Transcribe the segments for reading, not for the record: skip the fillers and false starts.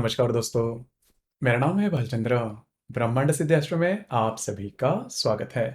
नमस्कार दोस्तों, मेरा नाम है भालचंद्र। ब्रह्मांड सिद्धि एस्ट्रो में आप सभी का स्वागत है।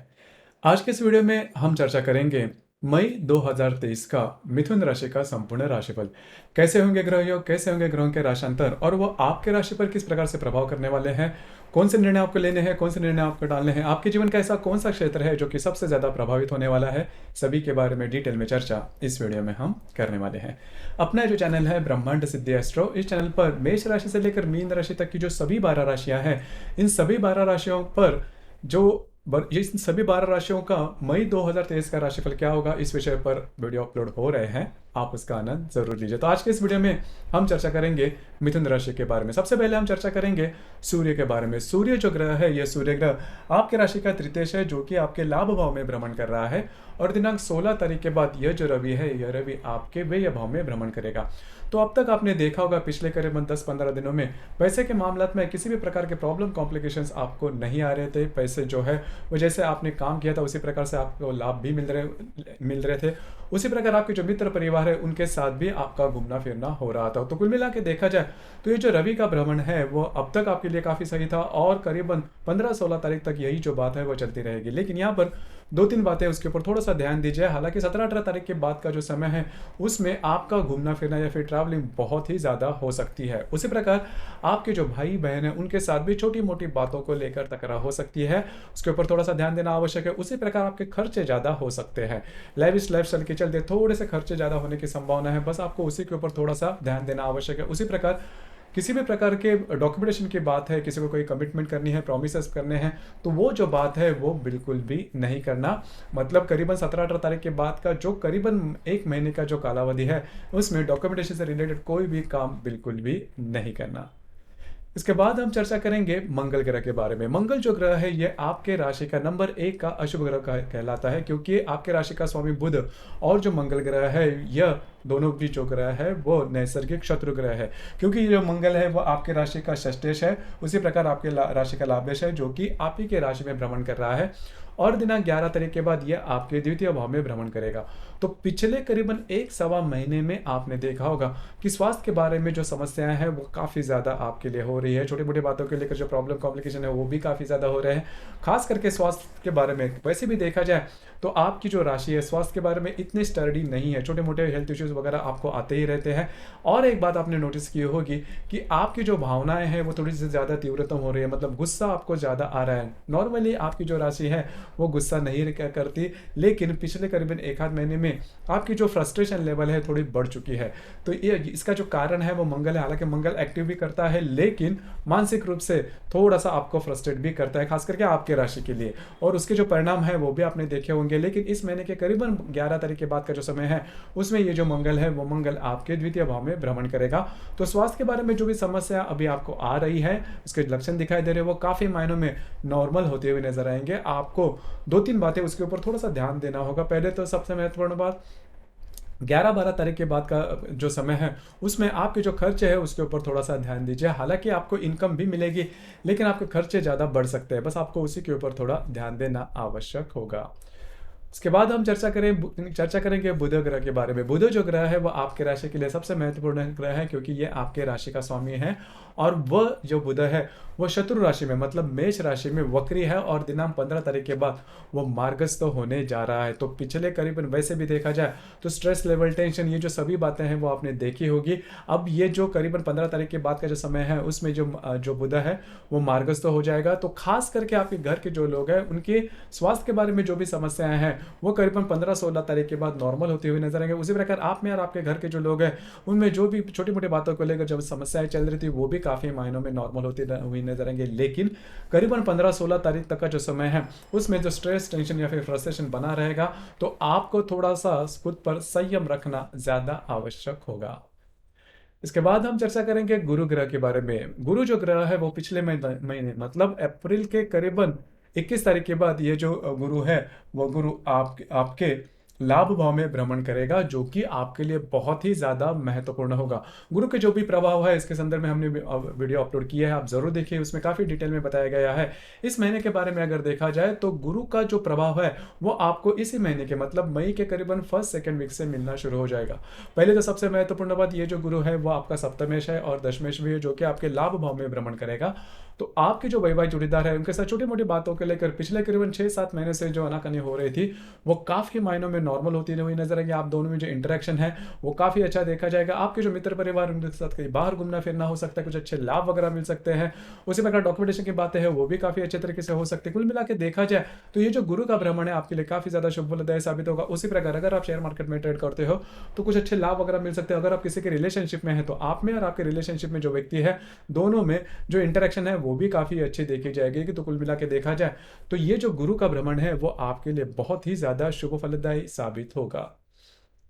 आज के इस वीडियो में हम चर्चा करेंगे मई 2023 का मिथुन राशि का संपूर्ण राशिफल। कैसे होंगे ग्रह योग, कैसे होंगे ग्रहों के राशांतर और वो आपके राशि पर किस प्रकार से प्रभाव करने वाले हैं, कौन से निर्णय आपको लेने हैं, कौन से निर्णय आपको डालने हैं, आपके जीवन का ऐसा कौन सा क्षेत्र है जो कि सबसे ज़्यादा प्रभावित होने वाला है, सभी के बारे में डिटेल में चर्चा इस वीडियो में हम करने वाले हैं। अपना जो चैनल है ब्रह्मांड सिद्धि एस्ट्रो, इस चैनल पर मेष राशि से लेकर मीन राशि तक की जो सभी 12 राशियां हैं, इन सभी 12 राशियों पर जो ये सभी 12 राशियों का मई 2023 का राशिफल क्या होगा, इस विषय पर वीडियो अपलोड हो रहे हैं। आप उसका आनंद जरूर लीजिए। तो आज के इस वीडियो में हम चर्चा करेंगे मिथुन राशि के बारे में। सबसे पहले हम चर्चा करेंगे सूर्य के बारे में। सूर्य जो ग्रह है, यह सूर्य ग्रह आपके राशि का तृतीयश है, जो कि आपके लाभ भाव में भ्रमण कर रहा है। और दिनांक 16 तारीख के बाद यह जो रवि है, यह रवि आपके व्यय भाव में भ्रमण करेगा। तो अब तक आपने देखा होगा पिछले करीबन 10-15 दिनों में पैसे के मामले में किसी भी प्रकार के प्रॉब्लम कॉम्प्लिकेशंस आपको नहीं आ रहे थे। पैसे जो है वो जैसे आपने काम किया था उसी प्रकार से आपको लाभ भी मिल रहे थे। उसी प्रकार आपके जो मित्र परिवार है उनके साथ भी आपका घूमना फिरना हो रहा था। तो कुल मिला के देखा जाए तो ये जो रवि का भ्रमण है वो अब तक आपके लिए काफ़ी सही था और करीबन 15-16 तारीख तक यही जो बात है वो चलती रहेगी। लेकिन यहाँ पर 2-3 बातें उसके ऊपर थोड़ा सा ध्यान दीजिए। हालांकि 17-18 तारीख के बाद का जो समय है उसमें आपका घूमना फिरना या फिर ट्रैवलिंग बहुत ही ज़्यादा हो सकती है। उसी प्रकार आपके जो भाई बहन है उनके साथ भी छोटी मोटी बातों को लेकर तकरार हो सकती है, उसके ऊपर थोड़ा सा ध्यान देना आवश्यक है। उसी प्रकार आपके खर्चे ज़्यादा हो सकते हैं। लाइफ स्टाइल के चलते थोड़े से खर्चे ज़्यादा होने की संभावना है, बस आपको उसी के ऊपर थोड़ा सा ध्यान देना आवश्यक है। उसी प्रकार किसी भी प्रकार के डॉक्यूमेंटेशन की बात है, किसी को कोई कमिटमेंट करनी है, प्रोमिसेस करने हैं, तो वो जो बात है वो बिल्कुल भी नहीं करना। मतलब करीबन 17-18 तारीख के बाद का जो करीबन एक महीने का जो कालावधि है उसमें डॉक्यूमेंटेशन से रिलेटेड कोई भी काम बिल्कुल भी नहीं करना। इसके बाद हम चर्चा करेंगे मंगल ग्रह के बारे में। मंगल जो ग्रह है ये आपके राशि का नंबर 1 का अशुभ ग्रह कहलाता है, क्योंकि आपके राशि का स्वामी बुध और जो मंगल ग्रह है यह दोनों भी जो ग्रह है वो नैसर्गिक शत्रु ग्रह है। क्योंकि ये जो मंगल है वो आपके राशि का षष्ठेश है, उसी प्रकार आपके राशि का लाभेश है जो कि आप ही के राशि में भ्रमण कर रहा है। और दिनांक 11 तारीख के बाद यह आपके द्वितीय भाव में भ्रमण करेगा। तो पिछले करीबन 1-1.25 महीने में आपने देखा होगा कि स्वास्थ्य के बारे में जो समस्याएं हैं वो काफ़ी ज़्यादा आपके लिए हो रही है। छोटी मोटी बातों के लेकर जो प्रॉब्लम कॉम्प्लिकेशन है वो भी काफ़ी ज़्यादा हो रहे हैं। खास करके स्वास्थ्य के बारे में वैसे भी देखा जाए तो आपकी जो राशि है स्वास्थ्य के बारे में इतनी स्टडी नहीं है। छोटे मोटे हेल्थ इश्यूज़ वगैरह आपको आते ही रहते हैं। और एक बात आपने नोटिस की होगी कि आपकी जो भावनाएं हैं वो थोड़ी सी ज़्यादा तीव्रतम हो रही है, मतलब गुस्सा आपको ज़्यादा आ रहा है। नॉर्मली आपकी जो राशि है वो गुस्सा नहीं करती, लेकिन पिछले करीबन 1-8 महीने में आपकी जो फ्रस्ट्रेशन लेवल है थोड़ी बढ़ चुकी है। तो ये इसका जो कारण है वो मंगल है। हालांकि मंगल एक्टिव भी करता है लेकिन मानसिक रूप से थोड़ा सा आपको फ्रस्ट्रेट भी करता है, खास करके आपके राशि के लिए। और उसके जो परिणाम है वो भी आपने देखे होंगे। लेकिन इस महीने के करीबन 11 तारीख के बाद का जो समय है उसमें ये जो मंगल है वो मंगल आपके द्वितीय भाव में भ्रमण करेगा। तो स्वास्थ्य के बारे में जो भी समस्या अभी आपको आ रही है, उसके लक्षण दिखाई दे रहे हैं, वो काफ़ी मायनों में नॉर्मल होते हुए नजर आएंगे। आपको 2-3 बातें उसके ऊपर थोड़ा सा ध्यान देना होगा। पहले तो सबसे महत्वपूर्ण बात, 11-12 तारीख के बाद का जो समय है उसमें आपके जो खर्चे है उसके ऊपर थोड़ा सा ध्यान दीजिए। हालांकि आपको इनकम भी मिलेगी लेकिन आपके खर्चे ज़्यादा बढ़ सकते हैं, बस आपको उसी के ऊपर थोड़ा ध्यान देना आवश्यक होगा। इसके बाद हम चर्चा करेंगे बुध ग्रह के बारे में। बुध जो ग्रह है वो आपके राशि के लिए सबसे महत्वपूर्ण ग्रह है, क्योंकि ये आपके राशि का स्वामी है। और वह जो बुध है वो शत्रु राशि में मतलब मेष राशि में वक्री है और दिनांक 15 तारीख के बाद वो मार्गस्थ होने जा रहा है। तो पिछले करीबन वैसे भी देखा जाए तो स्ट्रेस लेवल, टेंशन, ये जो सभी बातें हैं वो आपने देखी होगी। अब ये जो करीबन 15 तारीख के बाद का जो समय है उसमें जो बुध है वो मार्गस्थ हो जाएगा। तो खास करके आपके घर के जो लोग हैं उनके स्वास्थ्य के बारे में जो भी समस्याएं हैं वो करीबन 15-16 तारीख के बाद नॉर्मल होती हुई नजर आएंगे। उसी प्रकार आप में और आपके घर के जो लोग हैं उनमें जो भी छोटी मोटी बातों को लेकर जब समस्याएं चल रही थी वो भी काफ़ी मायनों में नॉर्मल होती हुई नजर आएंगे। लेकिन करीबन 15-16 तारीख तक का जो समय है उसमें जो स्ट्रेस, टेंशन या फिर फ्रस्ट्रेशन बना रहेगा। तो आपको थोड़ा सा खुद पर संयम रखना ज़्यादा आवश्यक होगा। इसके बाद हम चर्चा करेंगे गुरु ग्रह के बारे में। गुरु जो ग्रह है वो पिछले महीने मतलब अप्रैल के करीबन 21 तारीख के बाद ये जो गुरु है वो गुरु आपके लाभ भाव में भ्रमण करेगा, जो कि आपके लिए बहुत ही ज़्यादा महत्वपूर्ण होगा। गुरु के जो भी प्रभाव है इसके संदर्भ में हमने वीडियो अपलोड किया है, आप ज़रूर देखिए, उसमें काफ़ी डिटेल में बताया गया है। इस महीने के बारे में अगर देखा जाए तो गुरु का जो प्रभाव है वो आपको इसी महीने के मतलब मई के करीबन फर्स्ट सेकेंड वीक से मिलना शुरू हो जाएगा। पहले तो सबसे महत्वपूर्ण बात, ये जो गुरु है वो आपका सप्तमेश है और दशमेश भी है, जो कि आपके लाभ भाव में भ्रमण करेगा। तो आपके जो वैवाहिक जोड़ीदार है उनके साथ छोटी मोटी बातों को लेकर पिछले करीबन 6-7 महीने से जो आनाकानी हो रही थी वो काफ़ी मायनों में नॉर्मल होती हुई नजर आएगी। आप दोनों में जो इंटरेक्शन है वो काफ़ी अच्छा देखा जाएगा। आपके जो मित्र परिवार उनके साथ कहीं बाहर घूमना फिरना हो सकता है, कुछ अच्छे लाभ वगैरह मिल सकते हैं। उसी प्रकार डॉक्यूमेंटेशन की बातें हैं वो भी काफ़ी अच्छे तरीके से हो सकती है। कुल मिला के देखा जाए तो ये जो गुरु का भ्रमण है आपके लिए काफ़ी ज़्यादा शुभ फलदायी साबित होगा। उसी प्रकार अगर आप शेयर मार्केट में ट्रेड करते हो तो कुछ अच्छे लाभ वगैरह मिल सकते हैं। अगर आप किसी के रिलेशनशिप में है तो आप में और आपके रिलेशनशिप में जो व्यक्ति है दोनों में जो इंटरेक्शन है वो भी काफ़ी अच्छी देखी जाएगी। कि तो कुल मिला के देखा जाए तो ये जो गुरु का भ्रमण है वो आपके लिए बहुत ही ज़्यादा शुभ फलदायी साबित होगा।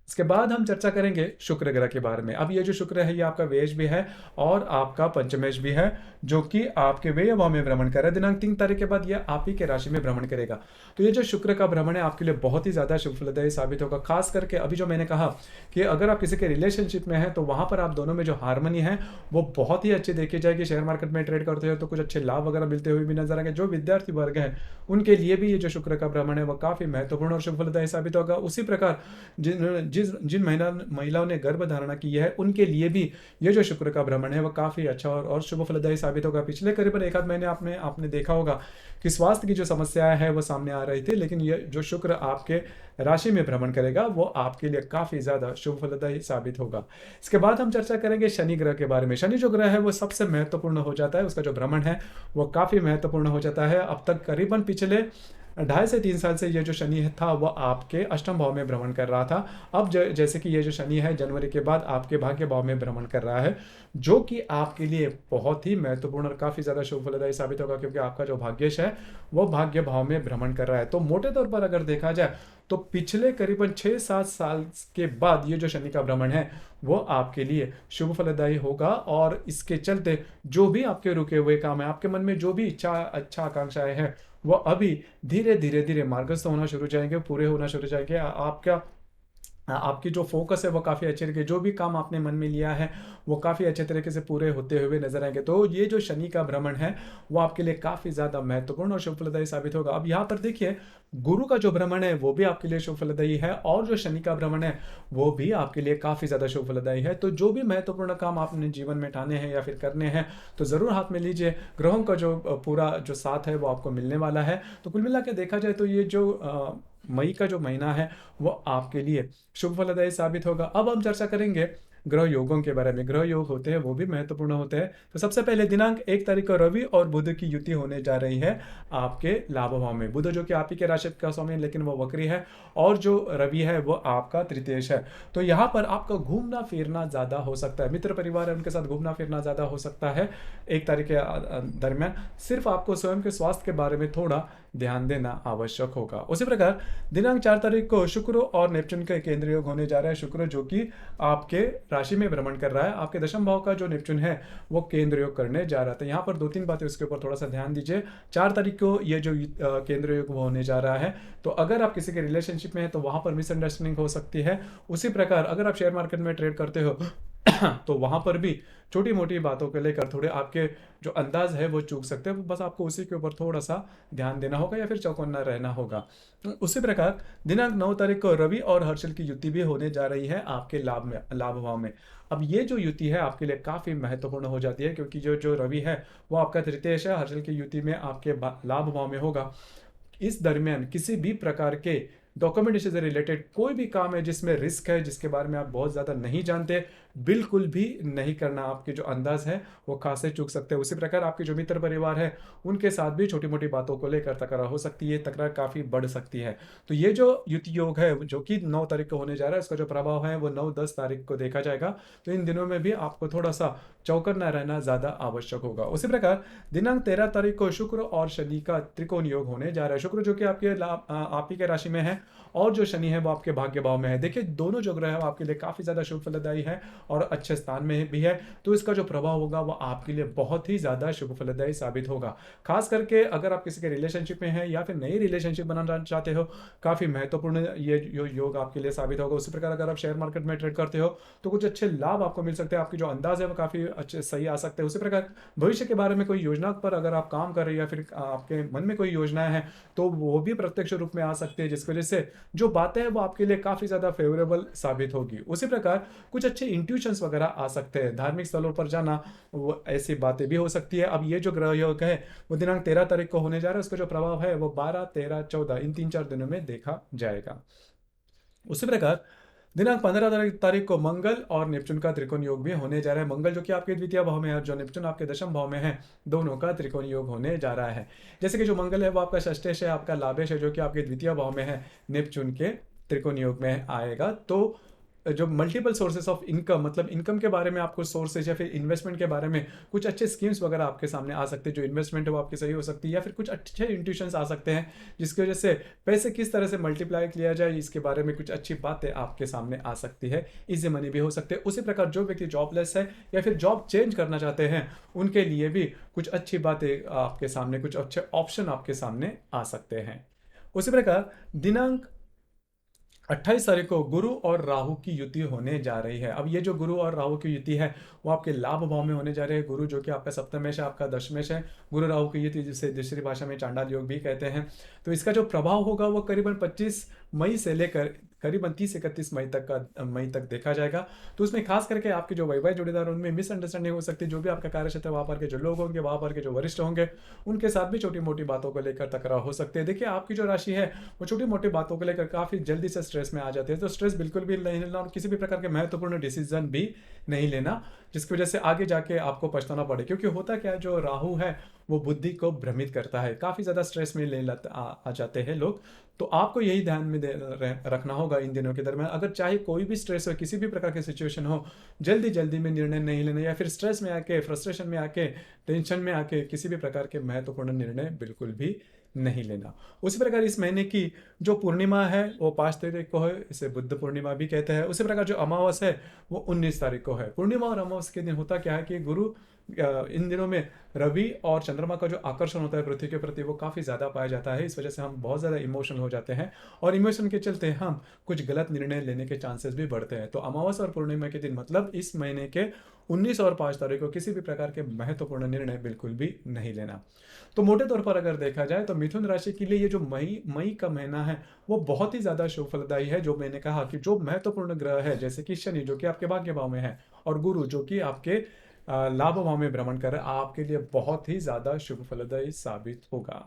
इसके बाद हम चर्चा करेंगे शुक्र ग्रह के बारे में। अब ये जो शुक्र है ये आपका व्यय भी है और आपका पंचमेश भी है, जो कि आपके व्यय भाव में भ्रमण कर रहा है। दिनांक 3 तारीख के बाद यह आप ही के राशि में भ्रमण करेगा। तो ये जो शुक्र का भ्रमण है आपके लिए बहुत ही ज्यादा शुभ फलदायी साबित होगा। खास करके अभी जो मैंने कहा कि अगर आप किसी के रिलेशनशिप में है तो वहां पर आप दोनों में जो हारमोनी है वो बहुत ही अच्छी देखी जाएगी। शेयर मार्केट में ट्रेड करते हो तो कुछ अच्छे लाभ वगैरह मिलते हुए भी नजर आएंगे। जो विद्यार्थी वर्ग है उनके लिए भी ये जो शुक्र का भ्रमण है वो काफी महत्वपूर्ण और शुभ फलदायी साबित होगा। उसी प्रकार जिन जिस जिन महिलाओं ने गर्भ धारणा की है उनके लिए भी ये जो शुक्र का भ्रमण है वो काफी अच्छा और शुभ फलदायी साबित होगा। पिछले करीबन एक आध महीने आपने आपने देखा होगा कि स्वास्थ्य की जो समस्याएं है वो सामने आ रही थी, लेकिन ये जो शुक्र आपके राशि में भ्रमण करेगा वो आपके लिए काफी ज्यादा शुभ फलदायी साबित होगा। इसके बाद हम चर्चा करेंगे शनि ग्रह के बारे में। शनि जो ग्रह है वो सबसे महत्वपूर्ण हो जाता है, उसका जो भ्रमण है वो काफी महत्वपूर्ण हो जाता है। अब तक करीबन पिछले 2.5 से 3 साल से ये जो शनि है था वो आपके अष्टम भाव में भ्रमण कर रहा था। अब जैसे कि ये जो शनि है जनवरी के बाद आपके भाग्य भाव में भ्रमण कर रहा है, जो कि आपके लिए बहुत ही महत्वपूर्ण और काफी ज्यादा शुभ फलदायी साबित होगा, क्योंकि आपका जो भाग्यश है वो भाग्य भाव में भ्रमण कर रहा है। तो मोटे तौर पर अगर देखा जाए तो पिछले करीबन 6-7 साल के बाद ये जो शनि का भ्रमण है वो आपके लिए शुभ फलदायी होगा। और इसके चलते जो भी आपके रुके हुए काम है, आपके मन में जो भी अच्छा आकांक्षाएं हैं वो अभी धीरे धीरे धीरे मार्गस्थ होना शुरू जाएंगे, पूरे होना शुरू जाएंगे। आपकी जो फोकस है वो काफ़ी अच्छे तरीके, जो भी काम आपने मन में लिया है वो काफ़ी अच्छे तरीके से पूरे होते हुए नजर आएंगे। तो ये जो शनि का भ्रमण है वो आपके लिए काफ़ी ज़्यादा महत्वपूर्ण और शुभ फलदायी साबित होगा। अब यहाँ पर देखिए गुरु का जो भ्रमण है वो भी आपके लिए शुभ फलदायी है और जो शनि का भ्रमण है वो भी आपके लिए काफ़ी ज़्यादा शुभ फलदायी है। तो जो भी महत्वपूर्ण काम आपने जीवन में ठाने हैं या फिर करने हैं तो ज़रूर हाथ में लीजिए। ग्रहों का जो पूरा जो साथ है वो आपको मिलने वाला है। तो कुल मिला के देखा जाए तो ये जो मई का जो महीना है वो आपके लिए शुभ फलदायी साबित होगा। अब हम चर्चा करेंगे ग्रह योगों के बारे में। ग्रह योग होते हैं वो भी महत्वपूर्ण होते हैं। तो सबसे पहले दिनांक 1 तारीख को रवि और बुध की युति होने जा रही है आपके लाभ भाव में। बुध जो कि आप ही के राशि का स्वामी है लेकिन वो वक्री है, और जो रवि है वो आपका तृतीयेश है। तो यहाँ पर आपका घूमना फिरना ज्यादा हो सकता है, मित्र परिवार है उनके साथ घूमना फिरना ज्यादा हो सकता है 1 तारीख के दरमियान। सिर्फ आपको स्वयं के स्वास्थ्य के बारे में थोड़ा ध्यान देना आवश्यक होगा। उसी प्रकार दिनांक 4 तारीख को शुक्र और नेपच्यून का केंद्र योग होने जा रहा है। शुक्र जो कि आपके राशि में भ्रमण कर रहा है, आपके दशम भाव का जो नेपच्यून है वो केंद्र योग करने जा रहा था। यहाँ पर 2-3 बातें उसके ऊपर थोड़ा सा ध्यान दीजिए। 4 तारीख को ये जो केंद्र योग होने जा रहा है, तो अगर आप किसी के रिलेशनशिप में है तो वहां पर मिसअंडरस्टैंडिंग हो सकती है। उसी प्रकार अगर आप शेयर मार्केट में ट्रेड करते हो तो वहां पर भी छोटी मोटी बातों को लेकर थोड़े आपके जो अंदाज है वो चूक सकते हैं। बस आपको उसी के ऊपर थोड़ा सा ध्यान देना होगा या फिर चौकन्ना रहना होगा। उसी प्रकार दिनांक 9 तारीख को रवि और हर्षल की युति भी होने जा रही है आपके लाभ भाव में। अब ये जो युति है आपके लिए काफी महत्वपूर्ण हो जाती है, क्योंकि जो जो रवि है वो आपका तृतीयेश है, हर्षल की युति में आपके लाभ भाव में होगा। इस दरमियान किसी भी प्रकार के डॉक्यूमेंटेशन से रिलेटेड कोई भी काम है जिसमें रिस्क है, जिसके बारे में आप बहुत ज़्यादा नहीं जानते, बिल्कुल भी नहीं करना। आपके जो अंदाज है वो खासे चूक सकते हैं। उसी प्रकार आपके जो मित्र परिवार है उनके साथ भी छोटी मोटी बातों को लेकर तकरार हो सकती है, तकरार काफ़ी बढ़ सकती है। तो ये जो युति योग है जो कि 9 तारीख को होने जा रहा है, इसका जो प्रभाव है वो 9-10 तारीख को देखा जाएगा। तो इन दिनों में भी आपको थोड़ा सा चौकन्ना रहना ज़्यादा आवश्यक होगा। उसी प्रकार दिनांक 13 तारीख को शुक्र और शनि का त्रिकोण योग होने जा रहा है। शुक्र जो कि आपके आप ही के राशि में है और जो शनि है वो आपके भाग्य भाव में है। देखिए दोनों जो ग्रह है वो आपके लिए काफ़ी ज़्यादा शुभ फलदायी है और अच्छे स्थान में भी है, तो इसका जो प्रभाव होगा वो आपके लिए बहुत ही ज़्यादा शुभ फलदायी साबित होगा। खास करके अगर आप किसी के रिलेशनशिप में हैं या फिर नई रिलेशनशिप बनाना चाहते हो, काफ़ी महत्वपूर्ण ये योग आपके लिए साबित होगा। उसी प्रकार अगर आप शेयर मार्केट में ट्रेड करते हो तो कुछ अच्छे लाभ आपको मिल सकते हैं, आपकी जो अंदाज है वो काफ़ी अच्छे सही आ सकते हैं। उसी प्रकार भविष्य के बारे में कोई योजना पर अगर आप काम कर रहे हैं या फिर आपके मन में कोई योजनाएं हैं तो वो भी प्रत्यक्ष रूप में आ सकती है, जिसकी वजह से जो बातें हैं वो आपके लिए काफ़ी ज़्यादा फेवरेबल साबित होगी। उसी प्रकार कुछ अच्छे इंट्यूशंस वगैरह आ सकते हैं, धार्मिक स्थलों पर जाना, वो ऐसी बातें भी हो सकती है। अब ये जो ग्रह योग है वो दिनांक 13 तारीख को होने जा रहा है, उसका जो प्रभाव है वो 12, 13, 14 इन 3-4 दिनों में देखा जाएगा। उसी प्रकार दिनांक 15 तारीख को मंगल और नेपच्यून का त्रिकोण योग भी होने जा रहा है। मंगल जो कि आपके द्वितीय भाव में है और जो नेपच्यून आपके दशम भाव में है, दोनों का त्रिकोण योग होने जा रहा है। जैसे कि जो मंगल है वो आपका षष्ठेश है, आपका लाभेश है, जो कि आपके द्वितीय भाव में है, नेपच्यून के त्रिकोण योग में आएगा। तो जो मल्टीपल सोर्सेस ऑफ इनकम, मतलब इनकम के बारे में आपको सोर्सेज या फिर इन्वेस्टमेंट के बारे में कुछ अच्छे स्कीम्स वगैरह आपके सामने आ सकते हैं। जो इन्वेस्टमेंट है वो आपकी सही हो सकती है या फिर कुछ अच्छे इंट्यूशंस आ सकते हैं जिसकी वजह से पैसे किस तरह से मल्टीप्लाई किया जाए इसके बारे में कुछ अच्छी बातें आपके सामने आ सकती है। इजी मनी भी हो सकते हैं। उसी प्रकार जो व्यक्ति जॉबलेस है या फिर जॉब चेंज करना चाहते हैं उनके लिए भी कुछ अच्छी बातें आपके सामने, कुछ अच्छे ऑप्शन आपके सामने आ सकते हैं। उसी प्रकार दिनांक 28 तारीख को गुरु और राहु की युति होने जा रही है। अब ये जो गुरु और राहु की युति है वो आपके लाभ भाव में होने जा रही है। गुरु जो कि आपका सप्तमेश है, आपका दशमेश है। गुरु राहु की युति जिसे दूसरी भाषा में चांडाल योग भी कहते हैं। तो इसका जो प्रभाव होगा वो करीबन 25 मई से लेकर करीबन 30-31 मई तक देखा जाएगा। तो उसमें खास करके आपके जो वैवाहिक जोड़ीदार उनमें मिसअंडरस्टैंडिंग हो सकती है। जो भी आपका कार्यक्षेत्र वहाँ पर के जो लोग होंगे, वहाँ पर के जो वरिष्ठ होंगे, उनके साथ भी छोटी मोटी बातों को लेकर टकराव हो सकते हैं। देखिए आपकी जो राशि है वो छोटी मोटी बातों को लेकर काफ़ी जल्दी से स्ट्रेस में आ जाती है, तो स्ट्रेस बिल्कुल भी नहीं लेना और किसी भी प्रकार के महत्वपूर्ण डिसीजन भी नहीं लेना जिसकी वजह से आगे जाके आपको पछताना पड़े। क्योंकि होता क्या है, जो राहु है वो बुद्धि को भ्रमित करता है, काफ़ी ज़्यादा स्ट्रेस में आ जाते हैं लोग। तो आपको यही ध्यान में रखना होगा इन दिनों के दरमियान। अगर चाहे कोई भी स्ट्रेस हो, किसी भी प्रकार की सिचुएशन हो, जल्दी जल्दी में निर्णय नहीं लेना या फिर स्ट्रेस में आके, फ्रस्ट्रेशन में आके, टेंशन में आके किसी भी प्रकार के महत्वपूर्ण निर्णय बिल्कुल भी नहीं लेना। उसी प्रकार इस महीने की जो पूर्णिमा है वो 5 तारीख को है, इसे बुद्ध पूर्णिमा भी कहते हैं। उसी प्रकार जो अमावस है वो 19 तारीख को है। पूर्णिमा और अमावस के दिन होता क्या है कि गुरु इन दिनों में रवि और चंद्रमा का जो आकर्षण होता है पृथ्वी के प्रति वो काफ़ी ज़्यादा पाया जाता है। इस वजह से हम बहुत ज़्यादा इमोशनल हो जाते हैं और इमोशन के चलते हम कुछ गलत निर्णय लेने के चांसेस भी बढ़ते हैं। तो अमावस और पूर्णिमा के दिन, मतलब इस महीने के 19 और 5 तारीख को किसी भी प्रकार के महत्वपूर्ण निर्णय बिल्कुल भी नहीं लेना। तो मोटे तौर पर अगर देखा जाए तो मिथुन राशि के लिए ये जो मई का महीना है वो बहुत ही ज़्यादा शुभ फलदायी है। जो मैंने कहा कि जो महत्वपूर्ण ग्रह है जैसे कि शनि जो कि आपके भाग्य भाव में है और गुरु जो कि आपके लाभ भाव में भ्रमण कर रहा है, आपके लिए बहुत ही ज्यादा शुभ फलदायी साबित होगा।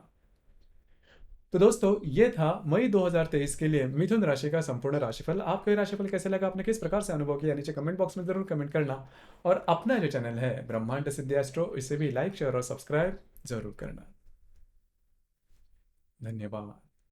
तो दोस्तों ये था मई 2023 के लिए मिथुन राशि का संपूर्ण राशिफल। आपको ये राशिफल कैसे लगा, आपने किस प्रकार से अनुभव किया, नीचे कमेंट बॉक्स में जरूर कमेंट करना। और अपना जो चैनल है ब्रह्मांड सिद्धि एस्ट्रो, इसे भी लाइक, शेयर और सब्सक्राइब जरूर करना। धन्यवाद।